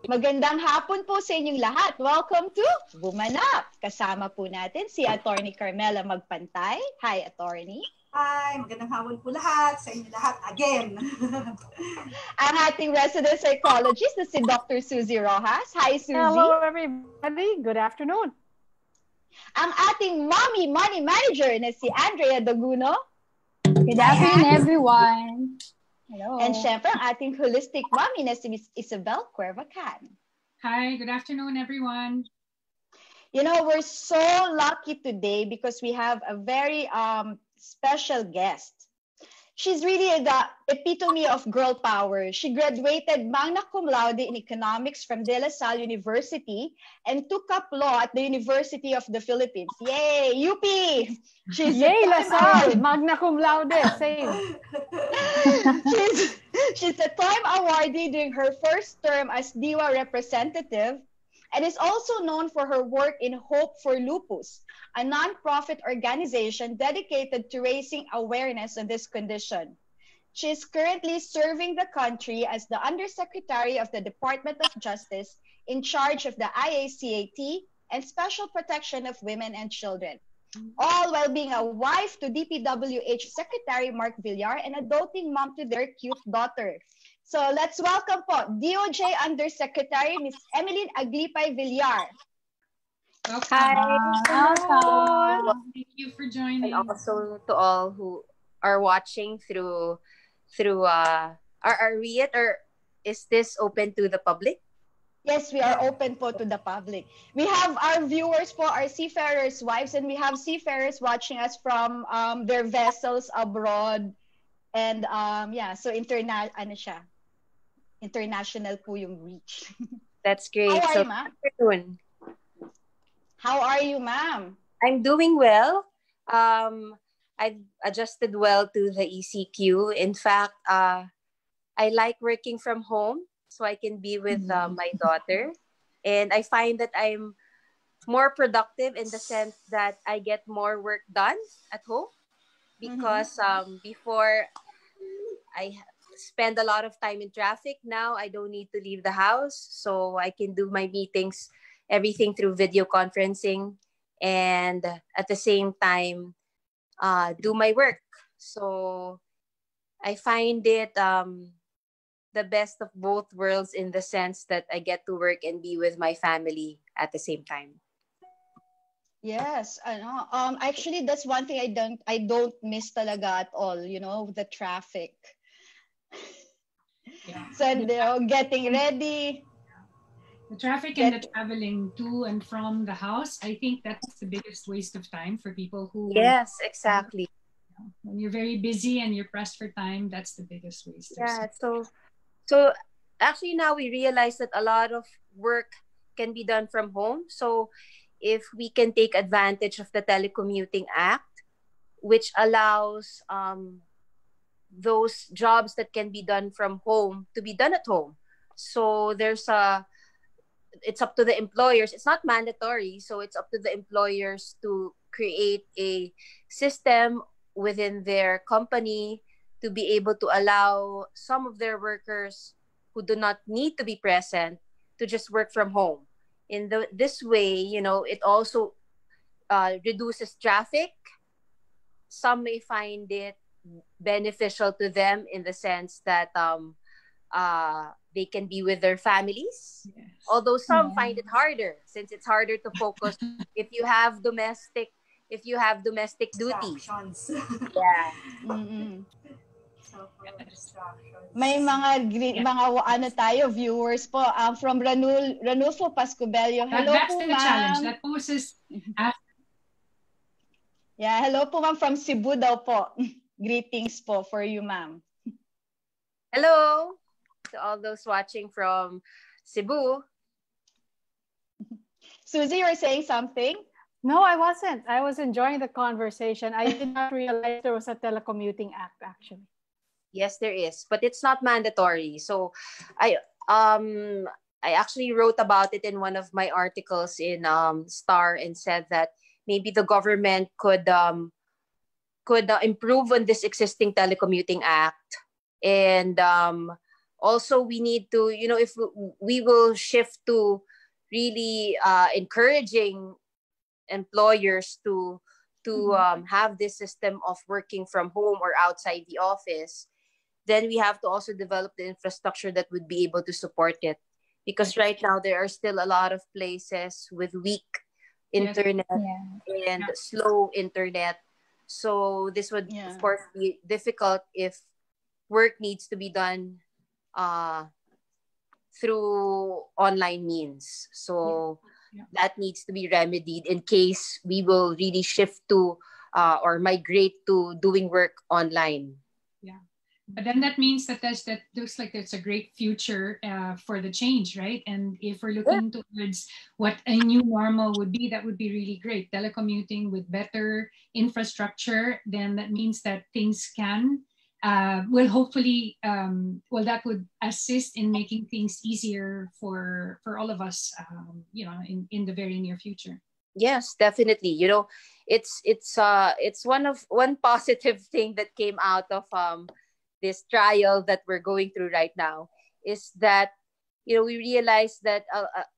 Magandang hapon po sa inyong lahat. Welcome to Bumanap. Kasama po natin si Attorney Carmela Magpantay. Hi, Attorney. Hi, magandang hapon po lahat sa inyo lahat again. Ang ating resident psychologist na si Dr. Suzy Rojas. Hi, Suzy. Hello, everybody. Good afternoon. Ang ating mommy money manager na si Andrea Daguno. Good afternoon, everyone. Hello. And syempre, ang ating holistic mommy na si Miss Isabel Cuervacan. Hi, good afternoon, everyone. You know, we're so lucky today because we have a very special guest. She's really the epitome of girl power. She graduated magna cum laude in economics from De La Salle University and took up law at the University of the Philippines. Yay, UP! Yay, La Salle, magna cum laude, same. she's a time awardee during her first term as DIWA representative and is also known for her work in Hope for Lupus, a non-profit organization dedicated to raising awareness on this condition. She is currently serving the country as the Undersecretary of the Department of Justice in charge of the IACAT and Special Protection of Women and Children, all while being a wife to DPWH Secretary Mark Villar and a doting mom to their cute daughter. So let's welcome po DOJ Undersecretary Ms. Emeline Aglipay Villar. Welcome. Hi. Thank you for joining. And also to all who are watching through are we it, or is this open to the public? Yes, we are open po to the public. We have our viewers po, our seafarers' wives, and we have seafarers watching us from their vessels abroad. And yeah, so international po yung reach. That's great. How are you, ma'am? How are you, ma'am? I'm doing well. I've adjusted well to the ECQ. In fact, I like working from home so I can be with my daughter. And I find that I'm more productive in the sense that I get more work done at home. Because before I spend a lot of time in traffic, now I don't need to leave the house. So I can do my meetings, everything through video conferencing, and at the same time do my work. So I find it the best of both worlds in the sense that I get to work and be with my family at the same time. Yes, I know. Actually, that's one thing I don't miss talaga at all. You know, the traffic. Yeah. So getting ready. The traffic and the traveling to and from the house, I think that's the biggest waste of time for people who... Yes, exactly. When you're very busy and you're pressed for time, that's the biggest waste. Yeah, so actually now we realize that a lot of work can be done from home. So if we can take advantage of the Telecommuting Act, which allows those jobs that can be done from home to be done at home. So it's up to the employers. It's not mandatory, so it's up to the employers to create a system within their company to be able to allow some of their workers who do not need to be present to just work from home. In this way, you know, it also reduces traffic. Some may find it beneficial to them in the sense that they can be with their families. Yes. Although some find it harder, since it's harder to focus if you have domestic duties. Yeah. Mm-hmm. May mga tayo viewers po from Ranulfo Pascobello. Hello that's po, the ma'am. Challenge that poses. Yeah, hello po, ma'am, from Cebu daw po. Greetings po for you, ma'am. Hello to all those watching from Cebu. Suzy, you're saying something? No, I wasn't. I was enjoying the conversation. I did not realize there was a Telecommuting Act, actually. Yes, there is, but it's not mandatory. So I actually wrote about it in one of my articles in Star and said that maybe the government could improve on this existing Telecommuting Act and Also, we need to, if we will shift to really encouraging employers to have this system of working from home or outside the office, then we have to also develop the infrastructure that would be able to support it. Because right now there are still a lot of places with weak internet and slow internet. So this would, of course, be difficult if work needs to be done through online means. So that needs to be remedied in case we will really shift to or migrate to doing work online. Yeah. But then that means that looks like it's a great future for the change, right? And if we're looking towards what a new normal would be, that would be really great. Telecommuting with better infrastructure, then that means that things can, will hopefully, that would assist in making things easier for all of us, in the very near future. Yes, definitely. It's one positive thing that came out of this trial that we're going through right now is that, we realize that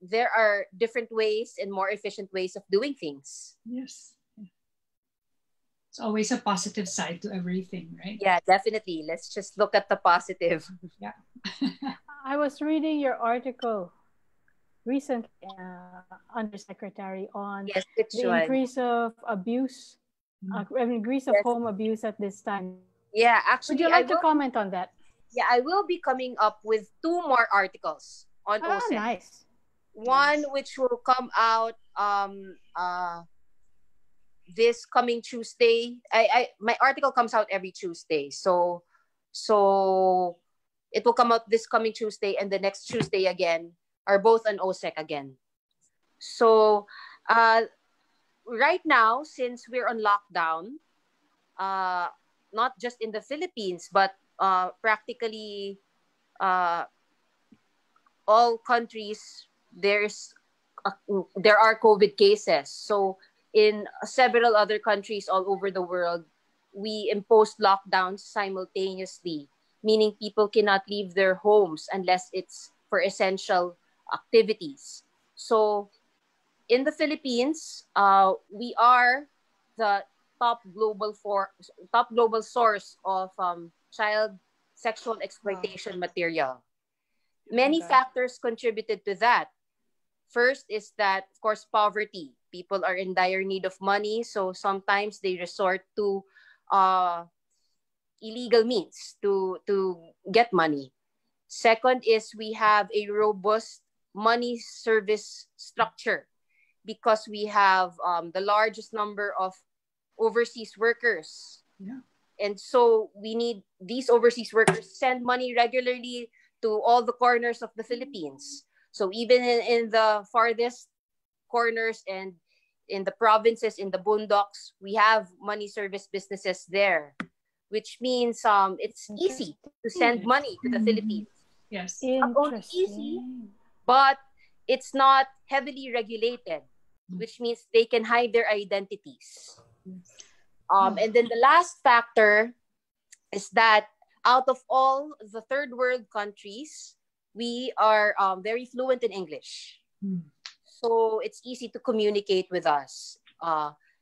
there are different ways and more efficient ways of doing things. Yes. It's always a positive side to everything, right? Yeah, definitely. Let's just look at the positive. Yeah. I was reading your article recently, Undersecretary, on the increase of abuse, increase of home abuse at this time. Yeah, actually, would you like to comment on that? Yeah, I will be coming up with 2 more articles on OSEC. Nice. One which will come out this coming Tuesday. My article comes out every Tuesday, so it will come out this coming Tuesday, and the next Tuesday again are both on OSEC again. So right now, since we're on lockdown, not just in the Philippines, but practically all countries, there are COVID cases. So in several other countries all over the world, we imposed lockdowns simultaneously, meaning people cannot leave their homes unless it's for essential activities. So in the Philippines, we are the top global source of child sexual exploitation material. Many factors contributed to that. First is that, of course, poverty. People are in dire need of money, so sometimes they resort to illegal means to get money. Second is we have a robust money service structure because we have the largest number of overseas workers. Yeah. And so we need these overseas workers send money regularly to all the corners of the Philippines. So even in the farthest corners and in the provinces, in the boondocks, we have money service businesses there, which means it's easy to send money to the Philippines. Yes. Not only easy, but it's not heavily regulated, which means they can hide their identities. And then the last factor is that out of all the third world countries, we are very fluent in English. So it's easy to communicate with us.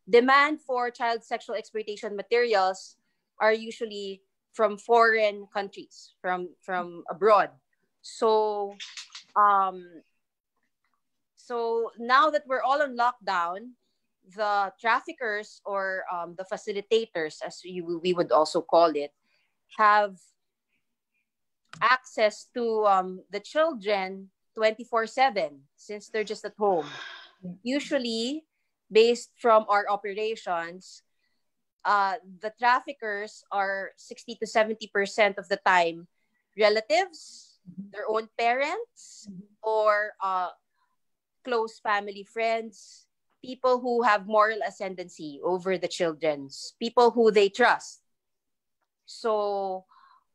Demand for child sexual exploitation materials are usually from foreign countries, from abroad. So now that we're all on lockdown, the traffickers or the facilitators, as we would also call it, have access to the children 24/7 since they're just at home. Usually, based from our operations, the traffickers are 60 to 70% of the time relatives, their own parents, or close family friends, people who have moral ascendancy over the children's, people who they trust. So,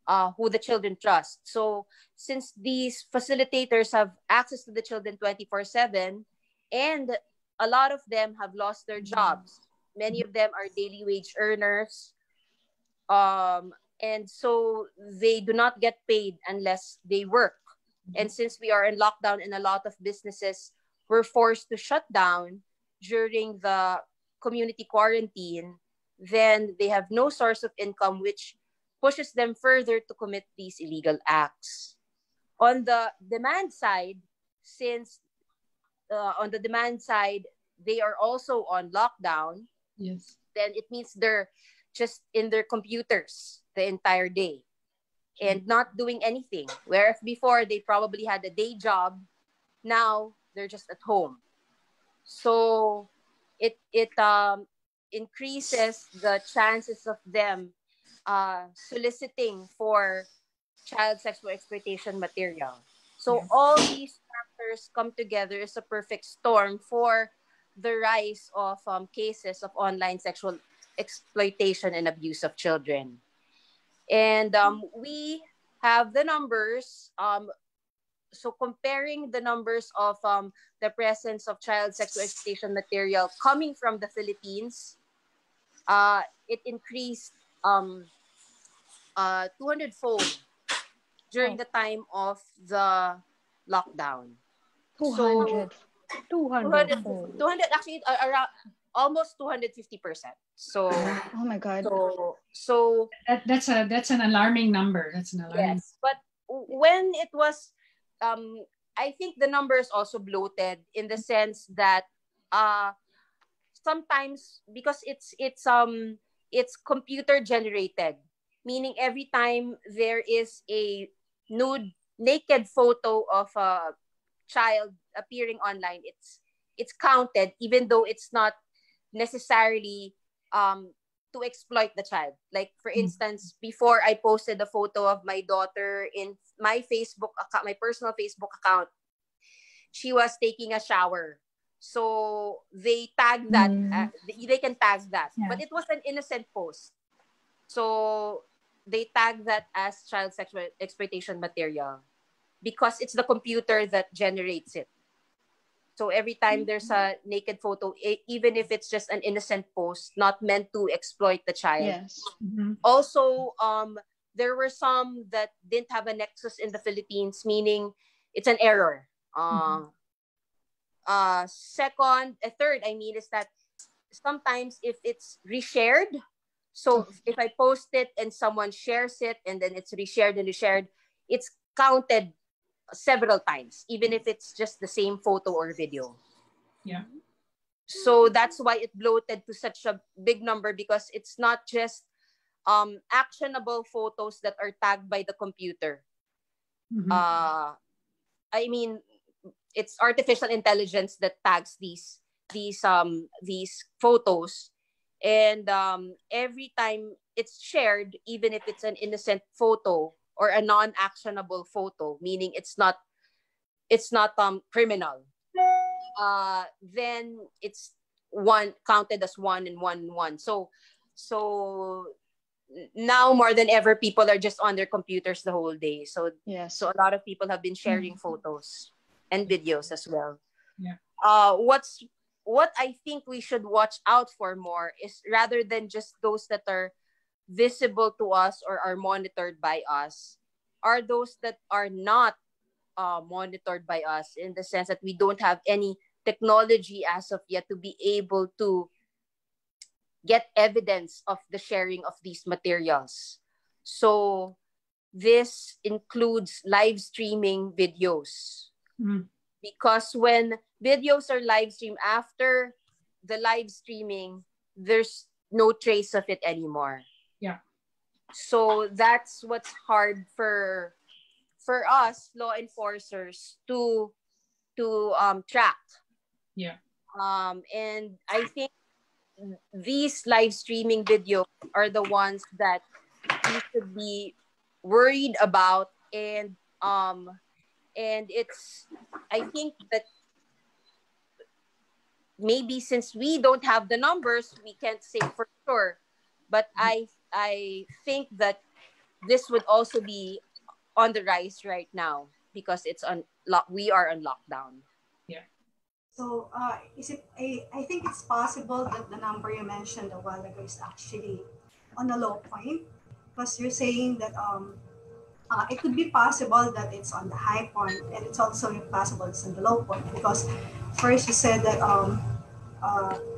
who the children trust. So, since these facilitators have access to the children 24/7, and a lot of them have lost their jobs, many of them are daily wage earners, and so they do not get paid unless they work. And since we are in lockdown and a lot of businesses were forced to shut down during the community quarantine, then they have no source of income, which pushes them further to commit these illegal acts. On the demand side, since on the demand side, they are also on lockdown, Yes. then it means they're just in their computers the entire day and not doing anything. Whereas before, they probably had a day job. Now, they're just at home. So it increases the chances of them soliciting for child sexual exploitation material. So all these factors come together as a perfect storm for the rise of cases of online sexual exploitation and abuse of children. And we have the numbers. So comparing the numbers of the presence of child sexual exploitation material coming from the Philippines, it increased 200-fold during the time of the lockdown. 200. 200 actually around almost 250%. So oh my God. So that's an alarming number. That's an alarming. Yes, but when it was I think the number is also bloated in the sense that sometimes because it's computer generated, meaning every time there is a naked photo of a child appearing online, it's counted even though it's not necessarily to exploit the child. Like for instance, before I posted a photo of my daughter in my Facebook account, my personal Facebook account, she was taking a shower. So they tag that, they can tag that, but it was an innocent post. So they tag that as child sexual exploitation material because it's the computer that generates it. So every time there's a naked photo, even if it's just an innocent post, not meant to exploit the child. Yes. Also, there were some that didn't have a nexus in the Philippines, meaning it's an error. Third, is that sometimes if it's reshared, so if I post it and someone shares it and then it's reshared and reshared, it's counted several times, even if it's just the same photo or video. Yeah. So that's why it bloated to such a big number, because it's not just actionable photos that are tagged by the computer. It's artificial intelligence that tags these photos, and every time it's shared, even if it's an innocent photo or a non-actionable photo, meaning it's not criminal, then it's counted as one and one. So now more than ever, people are just on their computers the whole day. So so a lot of people have been sharing photos and videos as well. Yeah. What I think we should watch out for more is, rather than just those that are visible to us or are monitored by us, are those that are not monitored by us, in the sense that we don't have any technology as of yet to be able to get evidence of the sharing of these materials. So this includes live streaming videos. Because when videos are live streamed, after the live streaming, there's no trace of it anymore. Yeah. So that's what's hard for us law enforcers to track. Yeah. And I think these live streaming videos are the ones that we should be worried about, and it's, I think that maybe since we don't have the numbers, we can't say for sure, but I think that this would also be on the rise right now because we are on lockdown. Yeah. So I think it's possible that the number you mentioned a while ago is actually on a low point, because you're saying that it could be possible that it's on the high point, and it's also possible it's on the low point, because first you said that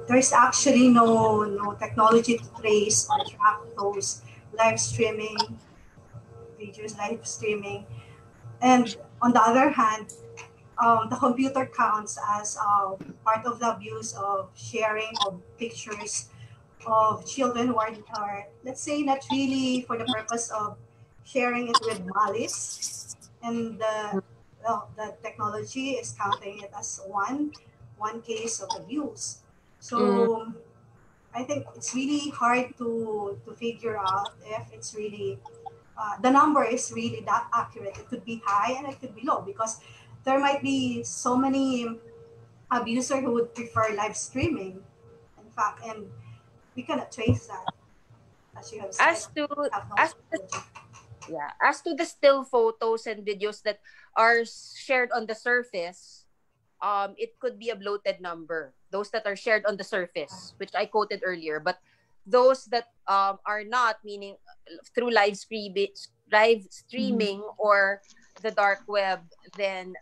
there's actually no technology to trace or track those live streaming videos, live streaming, and on the other hand, the computer counts as part of the abuse of sharing of pictures of children who are, let's say, not really for the purpose of sharing it with malice, and the technology is counting it as one case of abuse. So I think it's really hard to figure out if it's really the number is really that accurate. It could be high and it could be low, because there might be so many abusers who would prefer live streaming, in fact, and we cannot trace that, as you have said. As to the still photos and videos that are shared on the surface, it could be a bloated number. Those that are shared on the surface, which I quoted earlier, but those that are not, meaning through live streaming or the dark web, then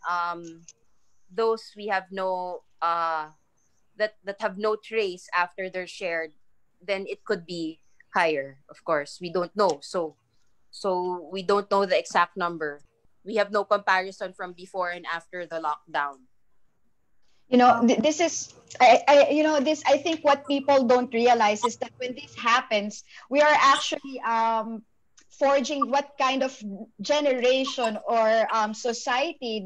those we have no that have no trace after they're shared, then it could be higher. Of course, we don't know. So we don't know the exact number. We have no comparison from before and after the lockdown. You know, this is I think what people don't realize is that when this happens, we are actually forging what kind of generation or society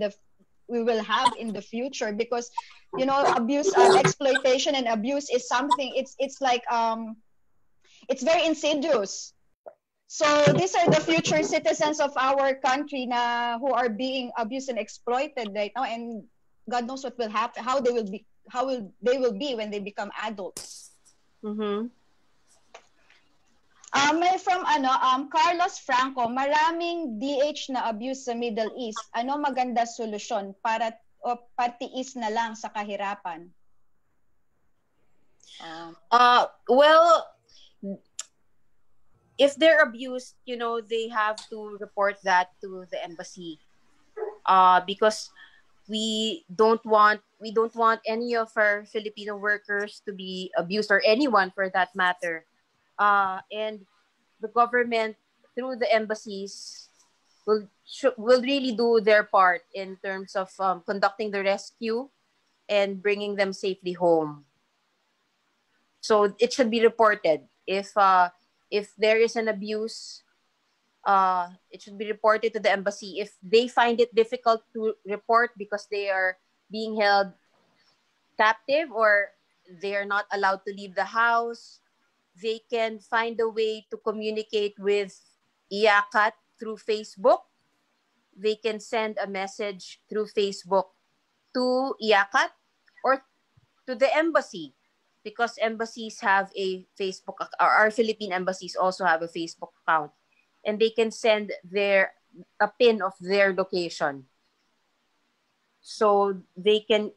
we will have in the future, because abuse, exploitation and abuse is something, it's like it's very insidious. So these are the future citizens of our country who are being abused and exploited right now, and God knows what will happen, how they will be when they become adults. Mm-hmm. From Carlos Franco, maraming DH na abuse sa Middle East. Ano maganda solusyon para partiis na lang sa kahirapan? Well, if they're abused, they have to report that to the embassy, because we don't want any of our Filipino workers to be abused, or anyone for that matter. And the government, through the embassies, will really do their part in terms of conducting the rescue and bringing them safely home. So it should be reported. If there is an abuse, it should be reported to the embassy. If they find it difficult to report because they are being held captive or they are not allowed to leave the house, they can find a way to communicate with IACAT through Facebook. They can send a message through Facebook to IACAT or to the embassy, because embassies have a Facebook, our Philippine embassies also have a Facebook account, and they can send a pin of their location. So they can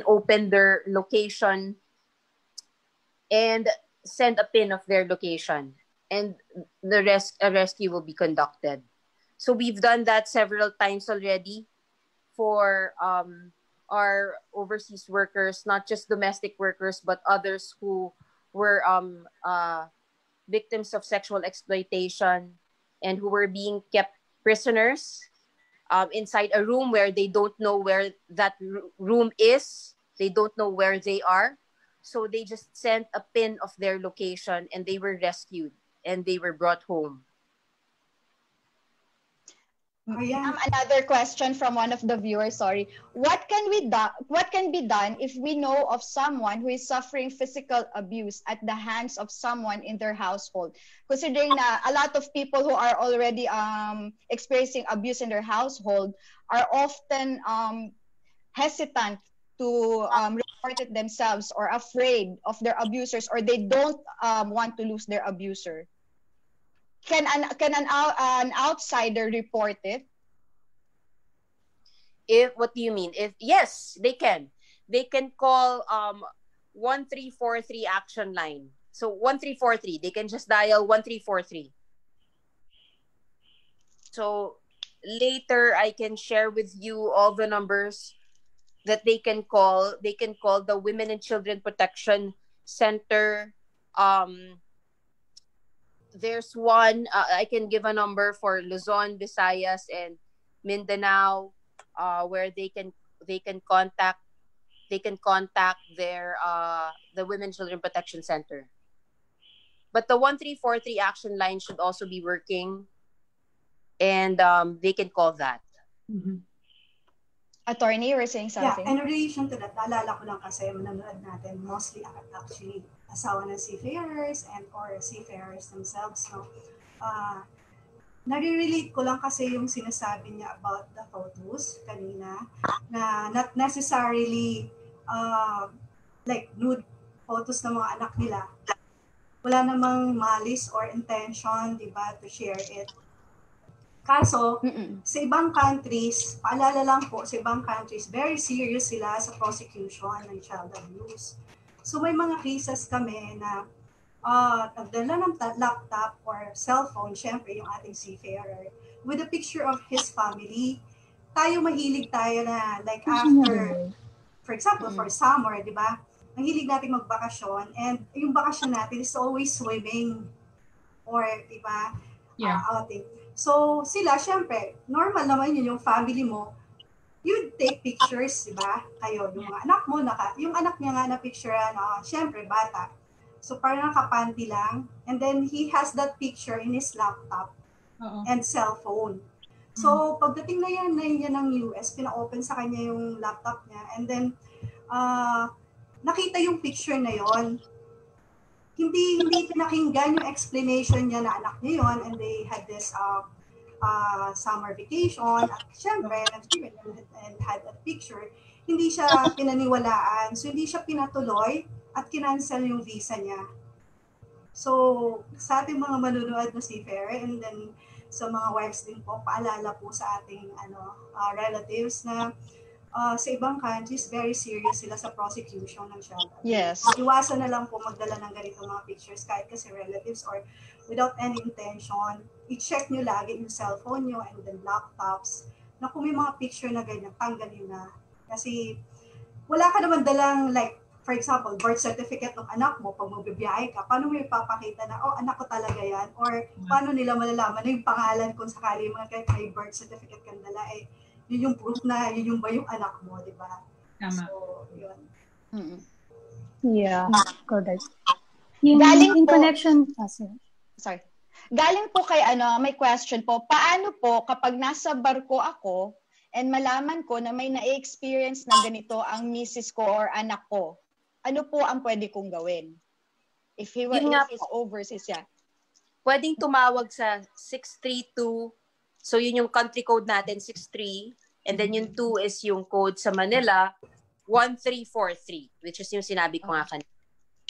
open their location and send a pin of their location, and a rescue will be conducted. So we've done that several times already for our overseas workers, not just domestic workers, but others who were victims of sexual exploitation and who were being kept prisoners inside a room where they don't know where that room is. They don't know where they are. So they just sent a pin of their location and they were rescued and they were brought home. Another question from one of the viewers, sorry. What can be done if we know of someone who is suffering physical abuse at the hands of someone in their household? Considering that a lot of people who are already experiencing abuse in their household are often hesitant to report it themselves, or afraid of their abusers, or they don't want to lose their abuser. Can an outsider report it? What do you mean? Yes, they can. They can call 1343 action line. So 1343, they can just dial 1343. So later I can share with you all the numbers that they can call. They can call the Women and Children Protection Center. There's one, I can give a number for Luzon, Visayas, and Mindanao, where they can contact their the Women and Children Protection Center. But the 1343 action line should also be working, and they can call that. Mm-hmm. Attorney, you were saying something? Yeah, in relation to that, naalala ko lang kasi manonood natin mostly actually asawa ng seafarers and or seafarers themselves. No? Nare-relate ko lang kasi yung sinasabi niya about the photos kanina na not necessarily like nude photos ng mga anak nila. Wala namang malice or intention, di ba, to share it. Kaso, sa ibang countries, paalala lang po, sa ibang countries, very serious sila sa prosecution ng child abuse. So may mga cases kami na nagdala ng laptop or cellphone, syempre yung ating seafarer, with a picture of his family. Mahilig tayo na, like after, for example, for summer, di ba? Mahilig natin magbakasyon, and yung bakasyon natin is always swimming or, di ba, outing. So, sila, syempre, normal naman yun, yung family mo, you take pictures, di ba? Kayo, yung mga anak mo, yung anak niya nga na picture, syempre, bata. So, parang nakapanty lang. And then, he has that picture in his laptop and cellphone. So, pagdating na yan ng US, pina-open sa kanya yung laptop niya. And then, nakita yung picture na yon. Hindi pinakinggan yung explanation niya na anak niya yon, and they had this summer vacation, at syempre, and had a picture. Hindi siya pinaniwalaan, so hindi siya pinatuloy at kinancel yung visa niya. So, sa ating mga manunood na seafarer, and then sa mga wives din po, paalala po sa ating relatives na sa ibang countries, very serious sila sa prosecution ng child abuse. Yes. Iwasan na lang po magdala ng ganitong mga pictures kahit kasi relatives or without any intention. I-check nyo lagi yung cellphone nyo and then laptops na kung may mga picture na ganyan, tanggalin na. Kasi wala ka naman dalang, like, for example, birth certificate ng anak mo, pag magbibiyahe ka, paano mo ipapakita na, oh, anak ko talaga yan? Or paano nila malalaman na yung pangalan kung sakali mga may birth certificate kang dala, yun yung proof na yun yung ba yung anak mo, di ba? Tama. So, yun. Yeah, correct. Galing in po, connection, sorry. Galing po kay may question po, paano po kapag nasa barko ako and malaman ko na may na-experience na ganito ang misis ko or anak ko, ano po ang pwede kong gawin? If he was overseas, Pwedeng tumawag sa 632. So, yun yung country code natin, 63. And then yung 2 is yung code sa Manila, 1343, which is yung sinabi ko nga kanina.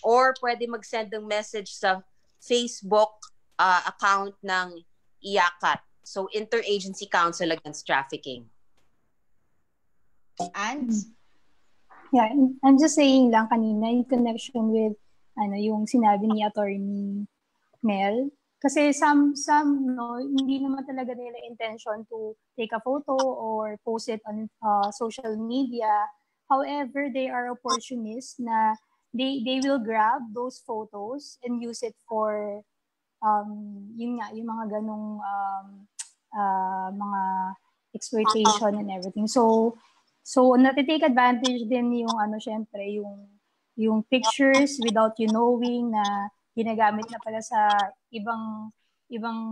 Or pwede mag-send ng message sa Facebook account ng IACAT. So, Interagency Council Against Trafficking. And? Yeah, I'm just saying lang kanina, in connection with yung sinabi ni Attorney Mel, kasi some no, hindi naman talaga nila intention to take a photo or post it on social media. However, they are opportunists na they will grab those photos and use it for yung mga ganong mga exploitation and everything. So natitake advantage din yung syempre yung pictures without you knowing na ginagamit na pala sa ibang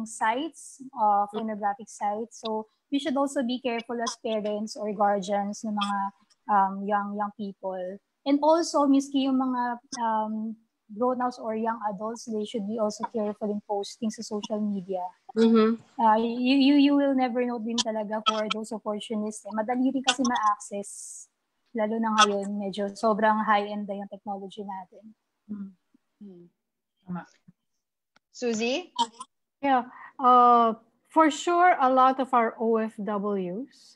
sites, pornographic sites. So we should also be careful as parents or guardians ng mga young people. And also, miski yung mga grown-ups or young adults, they should be also careful in posting sa social media. You will never know din talaga for those opportunists. Madali rin kasi ma-access. Lalo na ngayon, medyo sobrang high-end na yung technology natin. Susie? Yeah. For sure, a lot of our OFWs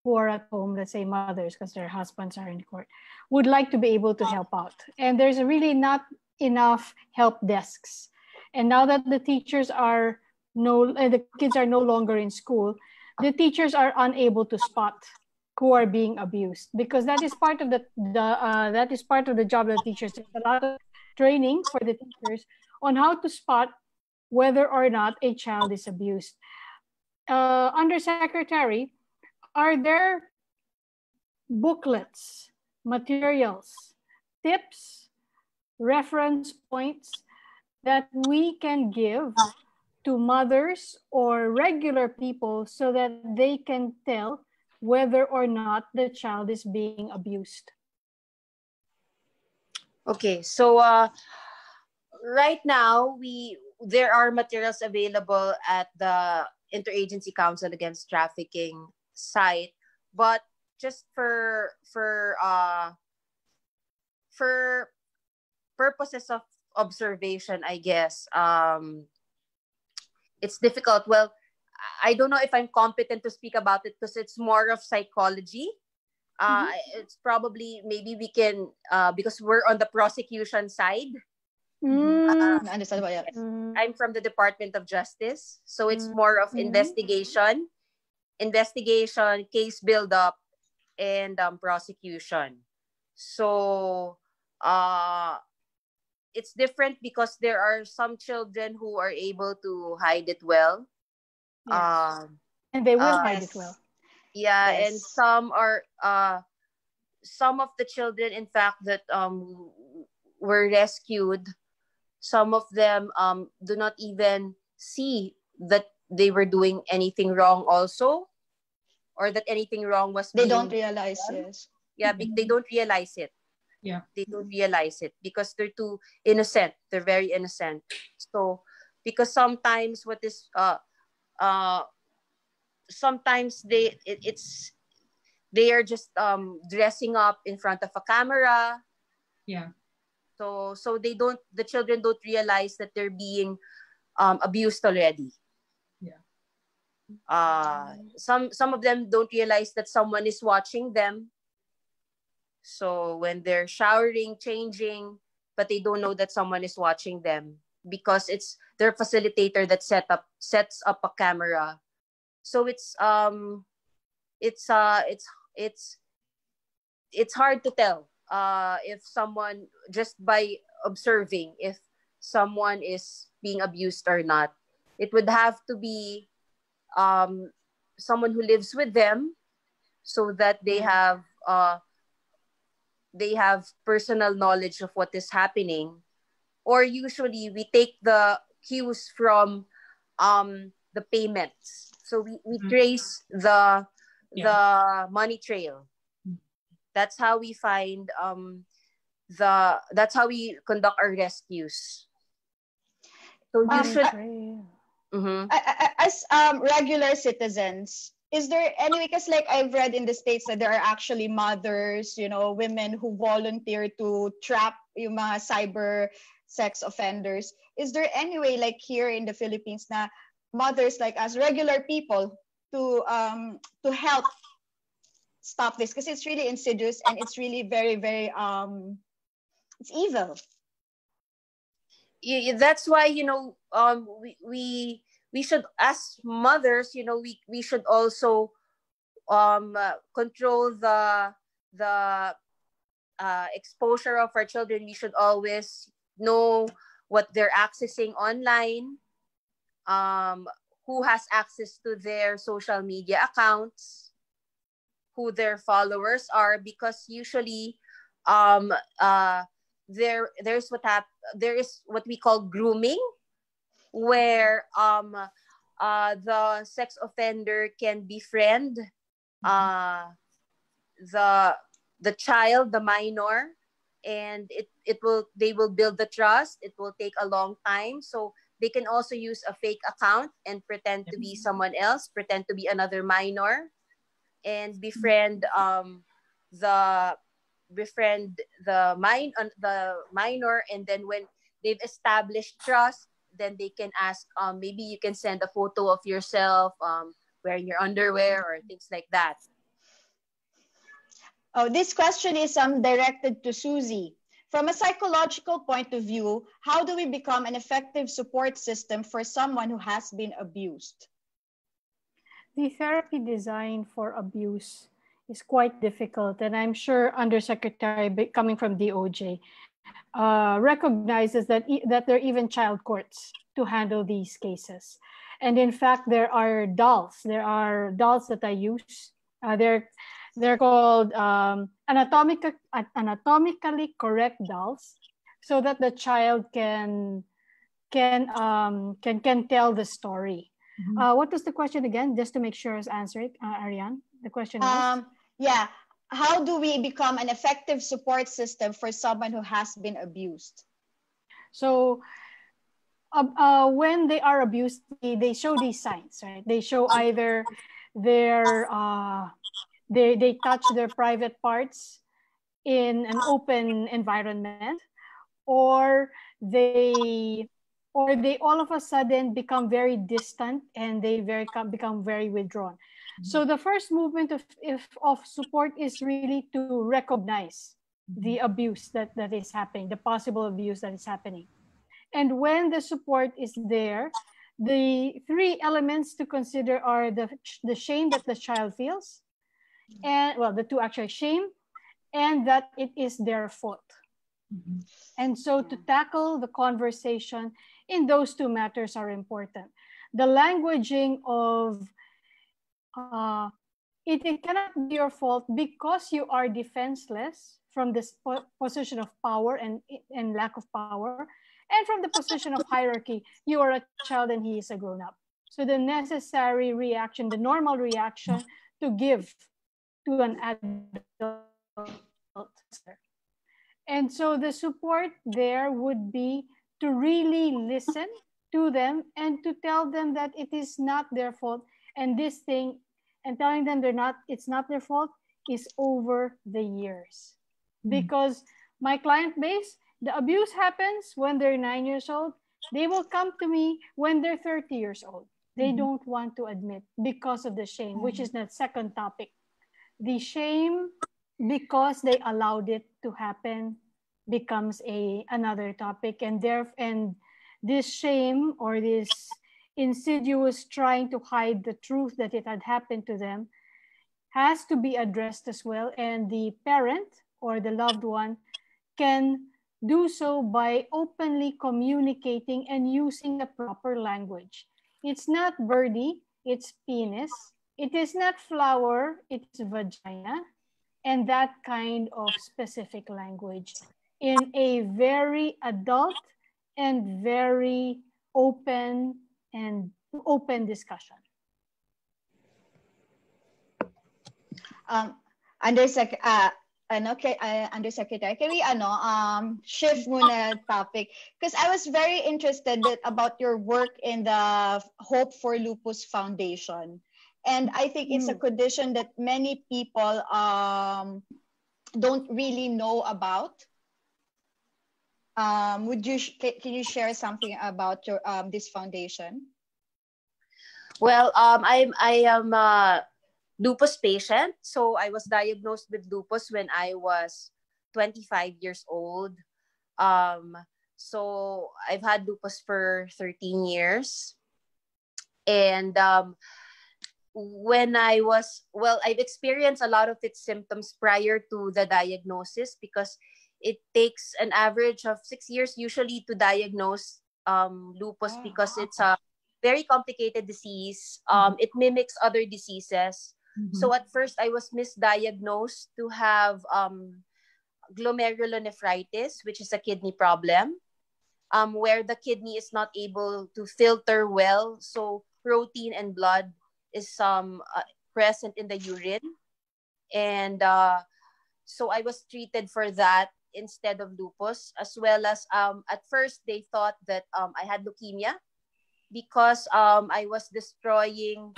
who are at home, let's say mothers, because their husbands are in court, would like to be able to help out. And there's really not enough help desks. And now that the teachers are the kids are no longer in school, the teachers are unable to spot who are being abused, because that is part of that is part of the job of the teachers. There's a lot of training for the teachers on how to spot whether or not a child is abused. Undersecretary, are there booklets, materials, tips, reference points that we can give to mothers or regular people so that they can tell whether or not the child is being abused? Okay, so right now there are materials available at the Interagency Council Against Trafficking site, but just for purposes of observation, I guess, it's difficult. Well, I don't know if I'm competent to speak about it because it's more of psychology. It's probably, maybe we can, because we're on the prosecution side. Understandable, yeah. I'm from the Department of Justice, so it's more of investigation, case build-up, and prosecution. So it's different because there are some children who are able to hide it well. Yes. And they will hide it well. Yeah, yes. And some are some of the children, in fact, that were rescued, some of them do not even see that they were doing anything wrong also, or that anything wrong was they don't realize it. Yeah, they don't realize it. Yeah, they don't realize it because they're too innocent. They're very innocent. So because sometimes what is sometimes they are just dressing up in front of a camera. Yeah. So the children don't realize that they're being abused already. Yeah. Some of them don't realize that someone is watching them. So when they're showering, changing, but they don't know that someone is watching them because it's their facilitator that sets up a camera. So it's hard to tell if someone, just by observing, if someone is being abused or not. It would have to be someone who lives with them, so that they have personal knowledge of what is happening. Or usually we take the cues from the payments. So we trace the money trail. That's how we find that's how we conduct our rescues. So usually as regular citizens, is there any, because like I've read in the States that there are actually mothers, women who volunteer to trap yung mga cyber sex offenders. Is there any way, like here in the Philippines, na mothers like us, regular people, to help stop this? Because it's really insidious and it's really very, very it's evil. Yeah, that's why we should, as mothers, we should also control the exposure of our children. We should always know what they're accessing online, who has access to their social media accounts, who their followers are, because usually there is what we call grooming, where the sex offender can befriend the child, the minor, and they will build the trust. It will take a long time, so they can also use a fake account and pretend to be someone else, pretend to be another minor, and befriend the minor, and then when they've established trust, then they can ask, maybe you can send a photo of yourself wearing your underwear or things like that. Oh, this question is directed to Susie. From a psychological point of view, how do we become an effective support system for someone who has been abused? The therapy design for abuse is quite difficult, and I'm sure Undersecretary coming from DOJ recognizes that there are even child courts to handle these cases. And in fact, there are dolls. There are dolls that I use. They're called anatomically correct dolls, so that the child can tell the story. What was the question again? Just to make sure I answer it, Ariane. The question was? Yeah. How do we become an effective support system for someone who has been abused? So when they are abused, they show these signs, right? They show either they touch their private parts in an open environment, or they all of a sudden become very distant and they become very withdrawn. So the first movement of support is really to recognize the abuse that is happening, the possible abuse that is happening. And when the support is there, the three elements to consider are the shame that the child feels, and well, the two actually, shame, and that it is their fault. And so to tackle the conversation in those two matters are important. The languaging of it cannot be your fault because you are defenseless from this position of power and lack of power, and from the position of hierarchy, you are a child and he is a grown-up. So the necessary reaction, the normal reaction to give to an adult. And so the support there would be to really listen to them and to tell them that it is not their fault, and this thing, and telling them it's not their fault, is over the years. Because my client base, the abuse happens when they're 9 years old. They will come to me when they're 30 years old. They don't want to admit because of the shame, which is the second topic. The shame, because they allowed it to happen, becomes another topic, and this shame, or this insidious trying to hide the truth that it had happened to them, has to be addressed as well. And the parent or the loved one can do so by openly communicating and using the proper language. It's not birdie, it's penis. It is not flower, it's vagina. And that kind of specific language in a very adult and very open discussion. Undersecretary, can we shift muna topic? Because I was very interested about your work in the Hope for Lupus Foundation. And I think it's a condition that many people don't really know about. Can you share something about your this foundation? Well, I am a lupus patient. So I was diagnosed with lupus when I was 25 years old. So I've had lupus for 13 years. And when I've experienced a lot of its symptoms prior to the diagnosis, because it takes an average of 6 years usually to diagnose lupus, because it's a very complicated disease. It mimics other diseases. So at first I was misdiagnosed to have glomerulonephritis, which is a kidney problem, where the kidney is not able to filter well. So protein and blood is present in the urine. And so I was treated for that instead of lupus, as well as at first they thought that I had leukemia, because I was destroying,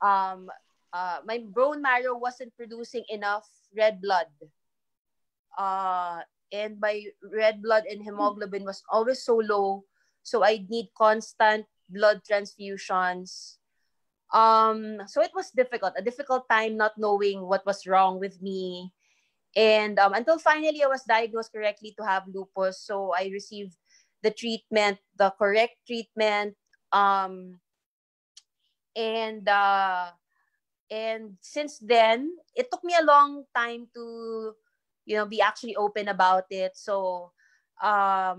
my bone marrow wasn't producing enough red blood. And my red blood and hemoglobin was always so low. So I need constant blood transfusions. So it was difficult, a difficult time not knowing what was wrong with me. And until finally I was diagnosed correctly to have lupus. So I received the treatment, the correct treatment. And since then, it took me a long time to, be actually open about it. So I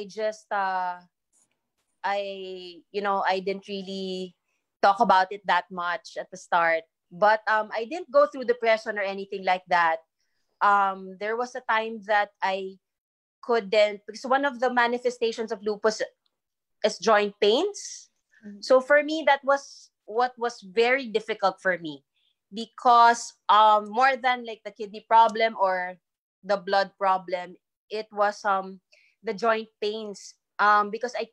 just, I didn't really talk about it that much at the start. But I didn't go through depression or anything like that. There was a time that I couldn't, because one of the manifestations of lupus is joint pains. Mm-hmm. So for me, that was what was very difficult for me, because more than like the kidney problem or the blood problem, it was the joint pains. Because I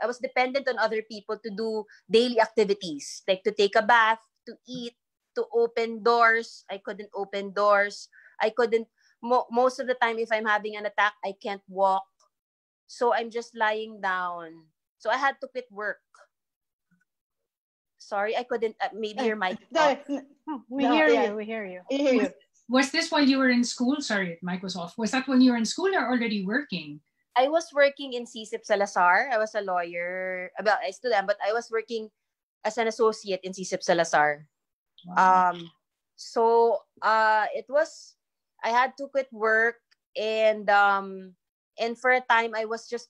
was dependent on other people to do daily activities, like to take a bath, to eat, to open doors. I couldn't open doors. I couldn't, most of the time, if I'm having an attack, I can't walk. So I'm just lying down. So I had to quit work. Sorry, I couldn't, maybe your mic. We hear you. Was this while you were in school? Sorry, mic was off. Was that when you were in school or already working? I was working in CSIP Salazar. I was a lawyer. Well, I still am, but I was working as an associate in CSIP Salazar. Wow. So it was, I had to quit work, and for a time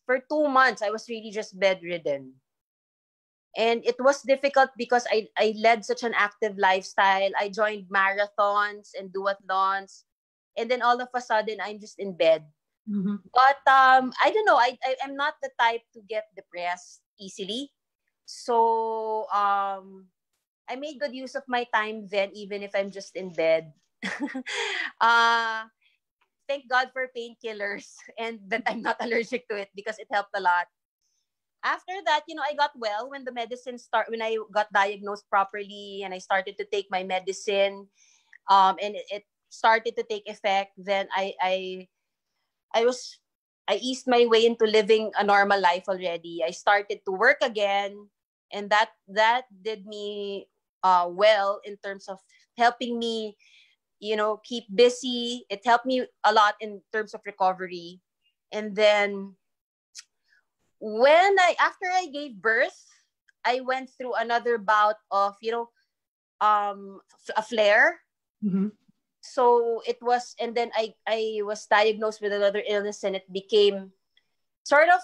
for 2 months, I was really just bedridden. And it was difficult because I led such an active lifestyle. I joined marathons and duathlons. And then all of a sudden, I'm just in bed. Mm-hmm. But I don't know. I'm not the type to get depressed easily. So I made good use of my time then, even if I'm just in bed. Thank God for painkillers and that I'm not allergic to it, because it helped a lot. After that, I got well when the medicine when I got diagnosed properly and I started to take my medicine, and it started to take effect. Then I eased my way into living a normal life already. I started to work again, and that did me well in terms of helping me, keep busy. It helped me a lot in terms of recovery. And then after I gave birth, I went through another bout of, a flare. Mm-hmm. So it was, and then I was diagnosed with another illness, and it became sort of,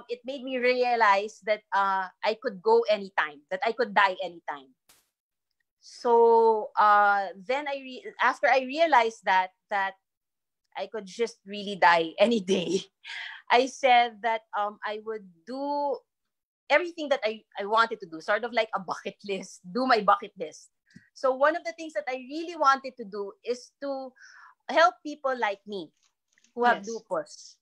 it made me realize that I could go anytime, that I could die anytime. So then after I realized that I could just really die any day, I said that I would do everything that I wanted to do, sort of like a bucket list, do my bucket list. So one of the things that I really wanted to do is to help people like me who have lupus.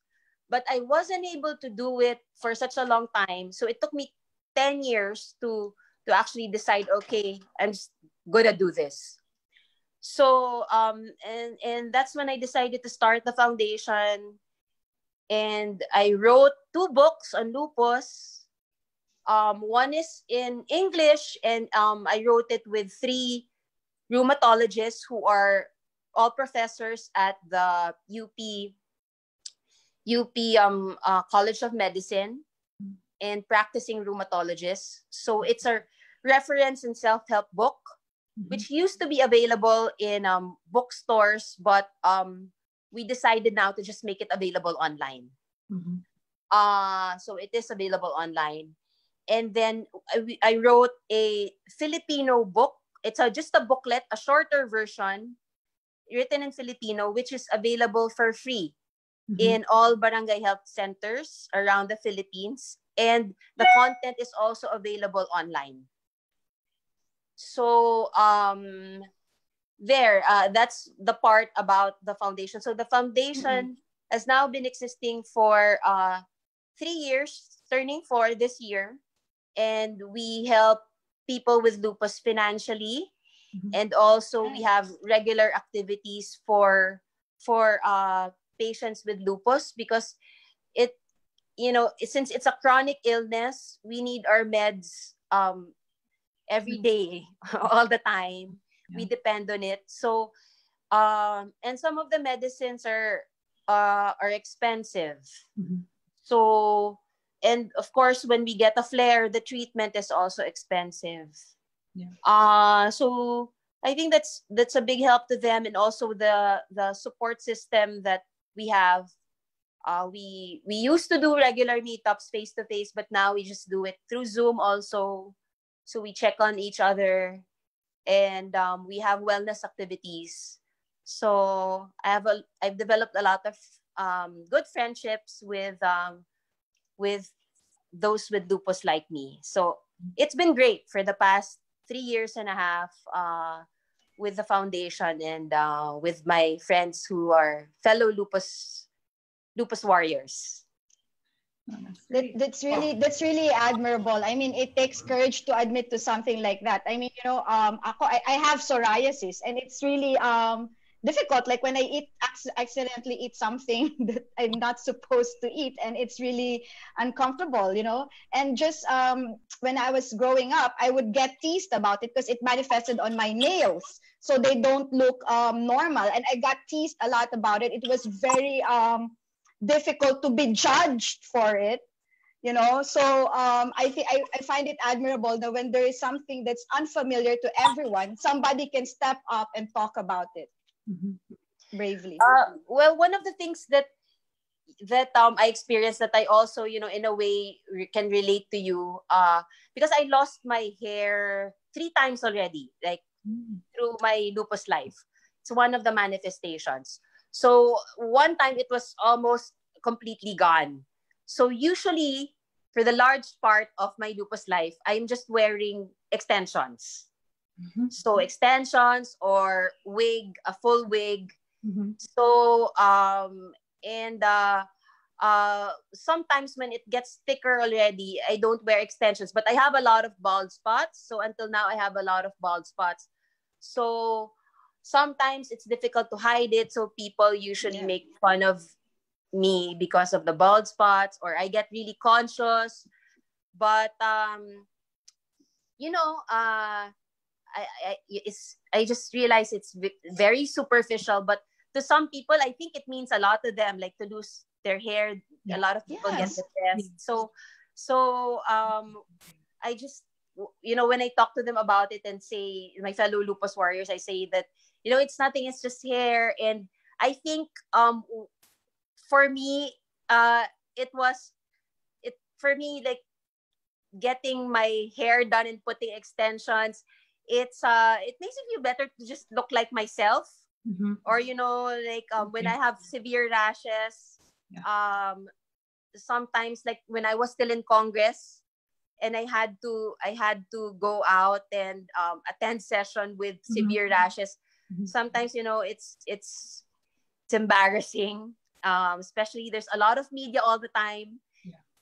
But I wasn't able to do it for such a long time. So it took me 10 years to actually decide, okay, I'm just gonna do this. So and that's when I decided to start the foundation. And I wrote 2 books on lupus. One is in English, and I wrote it with 3 rheumatologists who are all professors at the UP College of Medicine, and practicing rheumatologists. So it's a reference and self-help book, mm-hmm. which used to be available in bookstores, but we decided now to just make it available online. Mm-hmm. So it is available online. And then I wrote a Filipino book. It's just a booklet, a shorter version, written in Filipino, which is available for free, mm-hmm. in all barangay health centers around the Philippines. And the content is also available online. So that's the part about the foundation. So the foundation, mm-hmm. has now been existing for 3 years, turning 4 this year. And we help people with lupus financially. Mm-hmm. And also we have regular activities for patients with lupus, because since it's a chronic illness, we need our meds every day, all the time. Yeah. We depend on it. So And some of the medicines are expensive. Mm-hmm. So, and of course, when we get a flare, the treatment is also expensive. Yeah. So I think that's a big help to them, and also the support system that we have. We used to do regular meetups face to face, but now we just do it through Zoom also. So we check on each other, and we have wellness activities. So I've developed a lot of good friendships with those with lupus like me. So it's been great for the past 3 years and a half with the foundation, and with my friends who are fellow lupus warriors. That's really admirable. I mean, it takes courage to admit to something like that. I mean, I have psoriasis, and it's really difficult. Like when I accidentally eat something that I'm not supposed to eat, and it's really uncomfortable, And just when I was growing up, I would get teased about it because it manifested on my nails, so they don't look normal, and I got teased a lot about it. It was very difficult to be judged for it, so I find it admirable that when there is something that's unfamiliar to everyone, somebody can step up and talk about it bravely. Well, one of the things that I experienced that I also, in a way can relate to you, because I lost my hair 3 times already, like through my lupus life. It's one of the manifestations. So one time it was almost completely gone. So usually for the large part of my lupus life, I'm just wearing extensions. Mm-hmm. So extensions or wig, a full wig. Mm-hmm. So sometimes when it gets thicker already, I don't wear extensions, but I have a lot of bald spots. So until now I have a lot of bald spots. So sometimes it's difficult to hide it, so people usually make fun of me because of the bald spots, or I get really conscious. But I just realize it's very superficial. But to some people, I think it means a lot to them, like to lose their hair. A lot of people get depressed. So I just, when I talk to them about it and say, my fellow lupus warriors, I say that, it's nothing, it's just hair. And I think for me, for me, like getting my hair done and putting extensions, it makes me feel better to just look like myself. Mm-hmm. Or, when I have severe rashes, sometimes, like when I was still in Congress, and I had to go out and attend session with severe rashes. Mm-hmm. Sometimes, it's embarrassing. Especially there's a lot of media all the time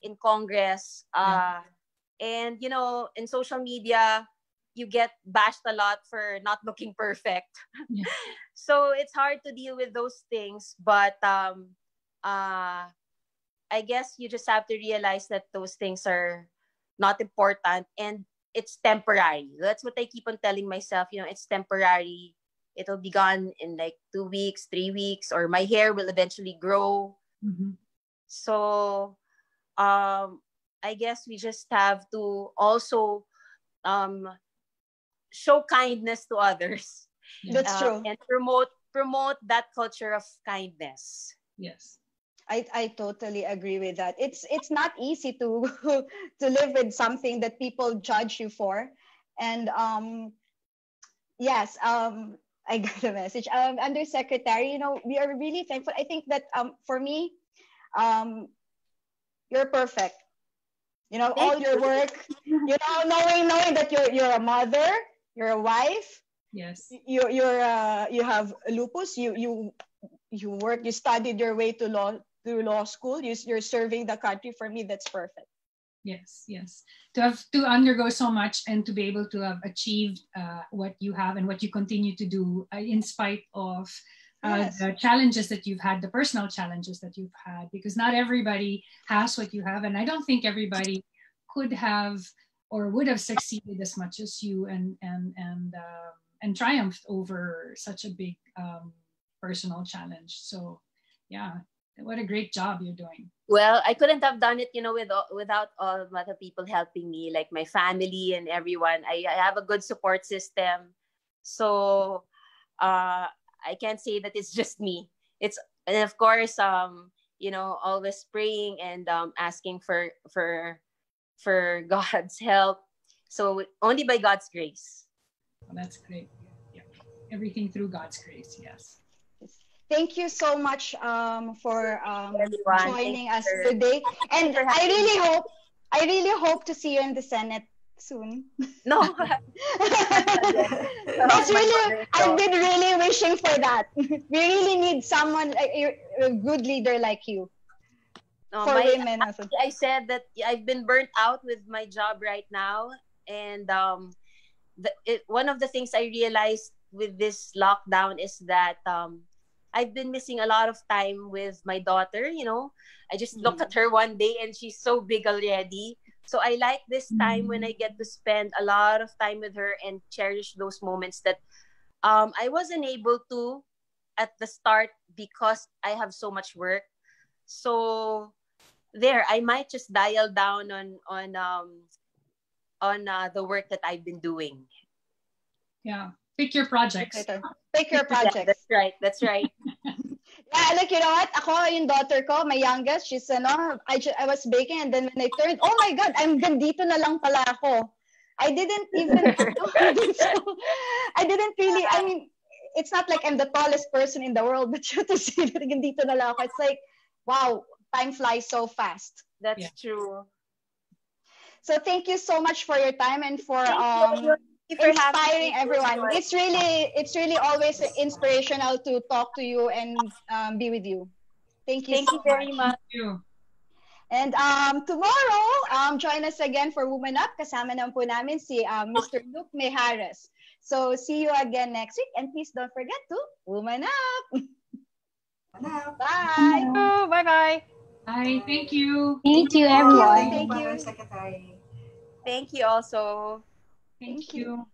in Congress. And, in social media, you get bashed a lot for not looking perfect. Yeah. So it's hard to deal with those things. But I guess you just have to realize that those things are not important and it's temporary. That's what I keep on telling myself. It's temporary. It'll be gone in like 2 weeks, 3 weeks, or my hair will eventually grow. Mm-hmm. So I guess we just have to also show kindness to others. That's true. And promote that culture of kindness. Yes. I totally agree with that. It's not easy to to live with something that people judge you for. And yes, I got a message. Undersecretary, we are really thankful. I think that for me, you're perfect. All your work, knowing that you're a mother, you're a wife. Yes. You have lupus. You work. You studied your way to law school. You're serving the country. For me, that's perfect. Yes. To undergo so much and to be able to have achieved what you have and what you continue to do in spite of the challenges that you've had, the personal challenges that you've had, because not everybody has what you have, and I don't think everybody could have or would have succeeded as much as you, and and triumphed over such a big personal challenge. So yeah, what a great job you're doing. Well, I couldn't have done it, without all of other people helping me, like my family and everyone. I have a good support system. So I can't say that it's just me. And of course, always praying and asking for God's help. So only by God's grace. Well, that's great. Yeah. Everything through God's grace. Yes. Thank you so much for joining us today. And I really hope to see you in the Senate soon. No. That's really, I've been really wishing for that. We really need someone, a good leader like you. For women. I said that I've been burnt out with my job right now. And one of the things I realized with this lockdown is that I've been missing a lot of time with my daughter. I just looked at her one day and she's so big already. So I like this time when I get to spend a lot of time with her and cherish those moments that I wasn't able to at the start because I have so much work. So I might just dial down on the work that I've been doing. Yeah. Pick your projects. Pick your projects. Yeah, that's right. Yeah, like, you know what? Ako, yung daughter ko, my youngest, she's, I was baking, and then when I turned, oh my God, dito na lang pala ako. I didn't even, I didn't really, I mean, it's not like I'm the tallest person in the world, but you have to see that dito na lang ako. It's like, wow, time flies so fast. That's true. So thank you so much for your time and for inspiring everyone. It's really always inspirational to talk to you and be with you. Thank you very much. Thank you. And tomorrow, join us again for Woman Up. Kasama naman po namin si Mr. Luke Mejares. So see you again next week, and please don't forget to Woman Up. Bye. Oh, bye-bye. Bye. Thank you. Thank you, everyone. Thank you, Secretary. Thank you also. Thank you.